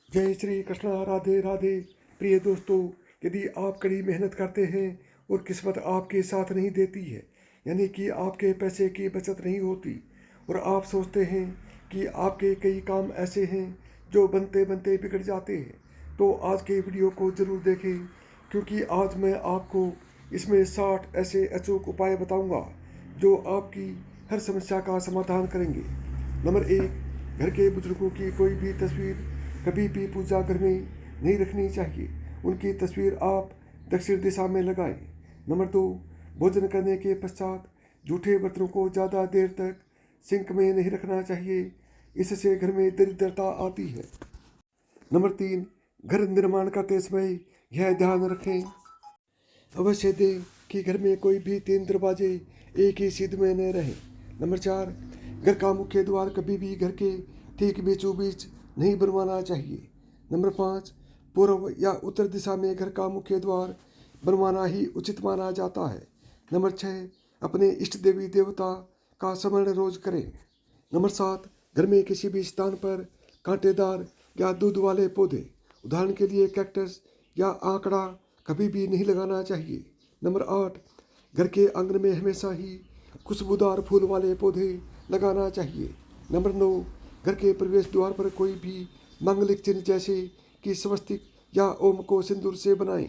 जय श्री कृष्णा। राधे राधे। प्रिय दोस्तों, यदि आप कड़ी मेहनत करते हैं और किस्मत आपके साथ नहीं देती है, यानी कि आपके पैसे की बचत नहीं होती और आप सोचते हैं कि आपके कई काम ऐसे हैं जो बनते बनते बिगड़ जाते हैं, तो आज के वीडियो को ज़रूर देखें, क्योंकि आज मैं आपको इसमें 60 ऐसे अचूक उपाय बताऊंगा जो आपकी हर समस्या का समाधान करेंगे। नंबर 1, घर के बुजुर्गों की कोई भी तस्वीर कभी भी पूजा घर में नहीं रखनी चाहिए। उनकी तस्वीर आप दक्षिण दिशा में लगाएं। नंबर 2, भोजन करने के पश्चात जूठे बर्तनों को ज़्यादा देर तक सिंक में नहीं रखना चाहिए, इससे घर में दरिद्रता आती है। नंबर 3, घर निर्माण करते समय यह ध्यान रखें अवश्य दें कि घर में कोई भी 3 दरवाजे एक ही सीध में न रहें। नंबर 4, घर का मुख्य द्वार कभी भी घर के ठीक बीचों बीच नहीं बनवाना चाहिए। नंबर 5, पूर्व या उत्तर दिशा में घर का मुख्य द्वार बनवाना ही उचित माना जाता है। नंबर 6, अपने इष्ट देवी देवता का स्मरण रोज करें। नंबर 7, घर में किसी भी स्थान पर कांटेदार या दूध वाले पौधे, उदाहरण के लिए कैक्टस या आंकड़ा, कभी भी नहीं लगाना चाहिए। नंबर 8, घर के आंगन में हमेशा ही खुशबूदार फूल वाले पौधे लगाना चाहिए। नंबर 9, घर के प्रवेश द्वार पर कोई भी मांगलिक चिन्ह जैसे कि स्वस्तिक या ओम को सिंदूर से बनाएं।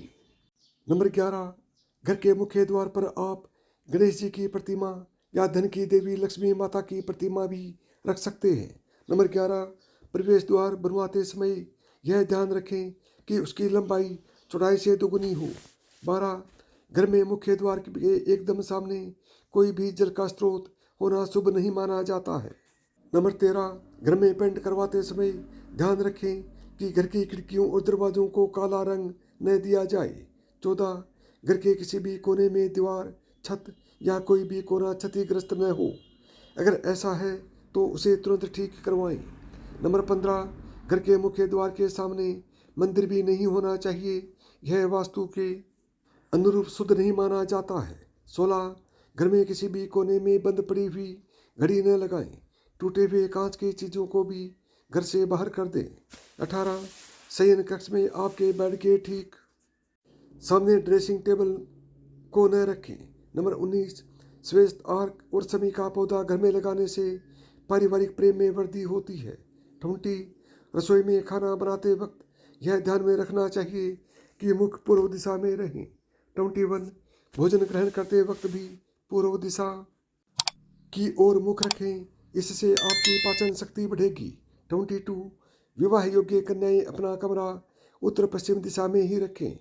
नंबर 11, घर के मुख्य द्वार पर आप गणेश जी की प्रतिमा या धन की देवी लक्ष्मी माता की प्रतिमा भी रख सकते हैं। नंबर 11, प्रवेश द्वार बनवाते समय यह ध्यान रखें कि उसकी लंबाई चौड़ाई से दोगुनी हो। 12, घर में मुख्य द्वार के एकदम सामने कोई भी जल का स्रोत होना शुभ नहीं माना जाता है। नंबर 13, घर में पेंट करवाते समय ध्यान रखें कि घर की खिड़कियों और दरवाजों को काला रंग न दिया जाए। 14, घर के किसी भी कोने में दीवार, छत या कोई भी कोना क्षतिग्रस्त न हो। अगर ऐसा है तो उसे तुरंत ठीक करवाएं। नंबर 15, घर के मुख्य द्वार के सामने मंदिर भी नहीं होना चाहिए, यह वास्तु के अनुरूप शुद्ध नहीं माना जाता है। 16, घर में किसी भी कोने में बंद पड़ी हुई घड़ी न लगाएं। टूटे हुए कांच की चीज़ों को भी घर से बाहर कर दें। 18, शयन कक्ष में आपके बेड के ठीक सामने ड्रेसिंग टेबल को न रखें। नंबर 19, श्वेत आर्क और शमी का पौधा घर में लगाने से पारिवारिक प्रेम में वृद्धि होती है। 20, रसोई में खाना बनाते वक्त यह ध्यान में रखना चाहिए कि मुख पूर्व दिशा में रहें। 21, भोजन ग्रहण करते वक्त भी पूर्व दिशा की ओर मुख रखें, इससे आपकी पाचन शक्ति बढ़ेगी। 22, विवाह योग्य कन्याएं अपना कमरा उत्तर पश्चिम दिशा में ही रखें,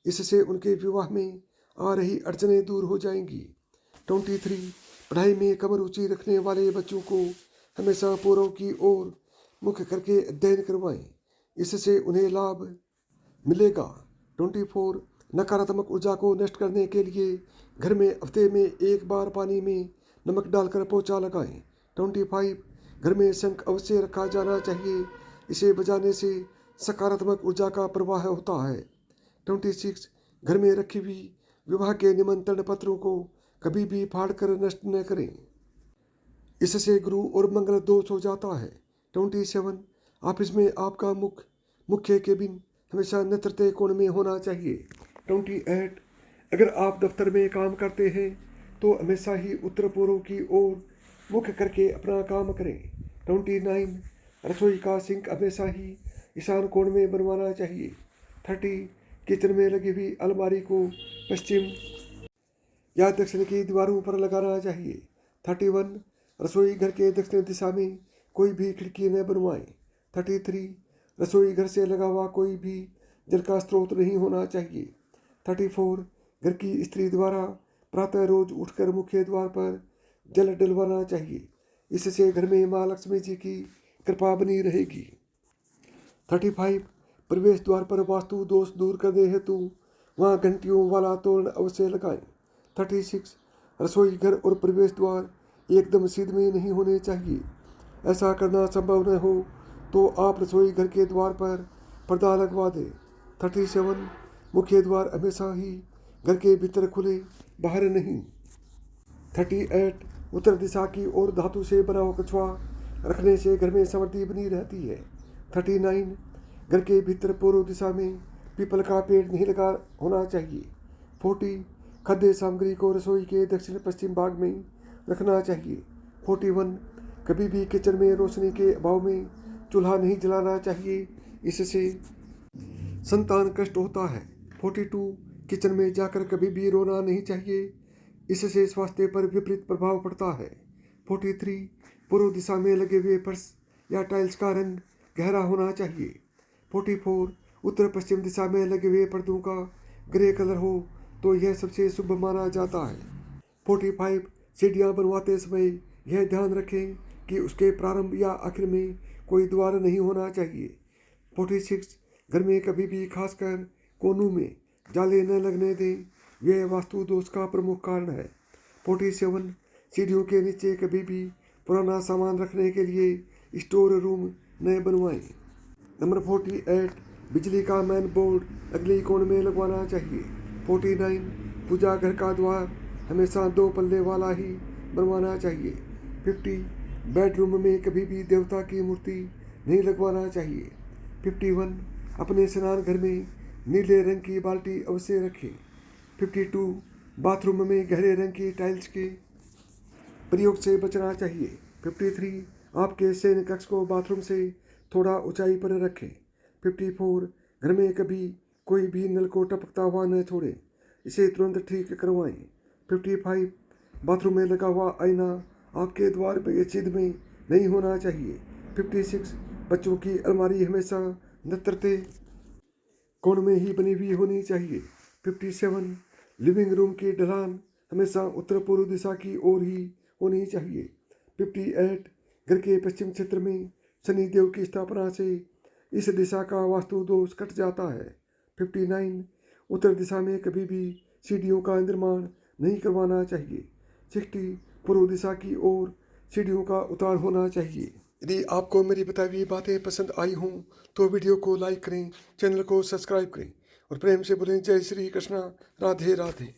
इससे उनके विवाह में आ रही अड़चनें दूर हो जाएंगी। 23, पढ़ाई में कम रुचि रखने वाले बच्चों को हमेशा पूर्व की ओर मुख करके अध्ययन करवाएं, इससे उन्हें लाभ मिलेगा। 24, नकारात्मक ऊर्जा को नष्ट करने के लिए घर में हफ्ते में एक बार पानी में नमक डालकर पोछा लगाएं। 25, घर में शंख अवश्य रखा जाना चाहिए, इसे बजाने से सकारात्मक ऊर्जा का प्रवाह होता है। 26, घर में रखी हुई विवाह के निमंत्रण पत्रों को कभी भी फाड़ कर नष्ट न करें, इससे गुरु और मंगल दोष हो जाता है। 27, ऑफिस में आपका मुख्य केबिन हमेशा नेतृत्व कोण में होना चाहिए। 28, अगर आप दफ्तर में काम करते हैं तो हमेशा ही उत्तर पूर्व की ओर मुख करके अपना काम करें। 29, रसोई का सिंक हमेशा ही ईशान कोण में बनवाना चाहिए। 30, किचन में लगी हुई अलमारी को पश्चिम या दक्षिण की दीवारों पर लगाना चाहिए। 31, रसोई घर के दक्षिण दिशा में कोई भी खिड़की न बनवाएं। 33, रसोई घर से लगा हुआ कोई भी जल का स्रोत नहीं होना चाहिए। 34, घर की स्त्री द्वारा प्रातः रोज उठकर मुख्य द्वार पर जल डलवाना चाहिए, इससे घर में माँ लक्ष्मी जी की कृपा बनी रहेगी। 35, प्रवेश द्वार पर वास्तु दोष दूर करने हेतु वहाँ घंटियों वाला तोरण अवश्य लगाएं। 36, रसोई घर और प्रवेश द्वार एकदम सीध में नहीं होने चाहिए। ऐसा करना संभव न हो तो आप रसोई घर के द्वार पर पर्दा लगवा दें। 37, मुख्य द्वार हमेशा ही घर के भीतर खुले, बाहर नहीं। 38, उत्तर दिशा की ओर धातु से बना हुआ कछुआ रखने से घर में समृद्धि बनी रहती है। 39, घर के भीतर पूर्व दिशा में पीपल का पेड़ नहीं लगा होना चाहिए। 40 खाद्य सामग्री को रसोई के दक्षिण पश्चिम भाग में रखना चाहिए। 41 कभी भी किचन में रोशनी के अभाव में चूल्हा नहीं जलाना चाहिए, इससे संतान कष्ट होता है। 42 किचन में जाकर कभी भी रोना नहीं चाहिए, इससे स्वास्थ्य पर विपरीत प्रभाव पड़ता है। 43 पूर्व दिशा में लगे हुए फर्श या टाइल्स का रंग गहरा होना चाहिए। 44 उत्तर पश्चिम दिशा में लगे हुए पर्दों का ग्रे कलर हो तो यह सबसे शुभ माना जाता है। 45 सीढ़ियाँ बनवाते समय यह ध्यान रखें कि उसके प्रारंभ या आखिर में कोई द्वार नहीं होना चाहिए। 46 घर में कभी भी खासकर कोनों में जाले न लगने दें, यह वास्तु दोष का प्रमुख कारण है। 47 सीढ़ियों के नीचे कभी भी पुराना सामान रखने के लिए स्टोर रूम न बनवाएं। नंबर 48 बिजली का मेन बोर्ड अगली कोण में लगवाना चाहिए। 49 पूजा घर का द्वार हमेशा 2 पल्ले वाला ही बनवाना चाहिए। 50 बेडरूम में कभी भी देवता की मूर्ति नहीं लगवाना चाहिए। 51 अपने स्नान घर में नीले रंग की बाल्टी अवश्य रखें। 52 बाथरूम में गहरे रंग की टाइल्स के प्रयोग से बचना चाहिए। 53 आपके शयन कक्ष को बाथरूम से थोड़ा ऊंचाई पर रखें। 54 घर में कभी कोई भी नल को टपकता हुआ न छोड़ें, इसे तुरंत ठीक करवाएं। 55 बाथरूम में लगा हुआ आईना आपके द्वार पर छेद में नहीं होना चाहिए। 56 बच्चों की अलमारी हमेशा नत्रते कोण में ही बनी हुई होनी चाहिए। 57 लिविंग रूम की ढलान हमेशा उत्तर पूर्व दिशा की ओर ही होनी चाहिए। 58 घर के पश्चिम क्षेत्र में शनि देव की स्थापना से इस दिशा का वास्तु दोष कट जाता है। 59 उत्तर दिशा में कभी भी सीढ़ियों का निर्माण नहीं करवाना चाहिए। 60 पूर्व दिशा की ओर सीढ़ियों का उतार होना चाहिए। यदि आपको मेरी बताई हुई बातें पसंद आई हों तो वीडियो को लाइक करें, चैनल को सब्सक्राइब करें और प्रेम से बोलें जय श्री कृष्णा, राधे राधे।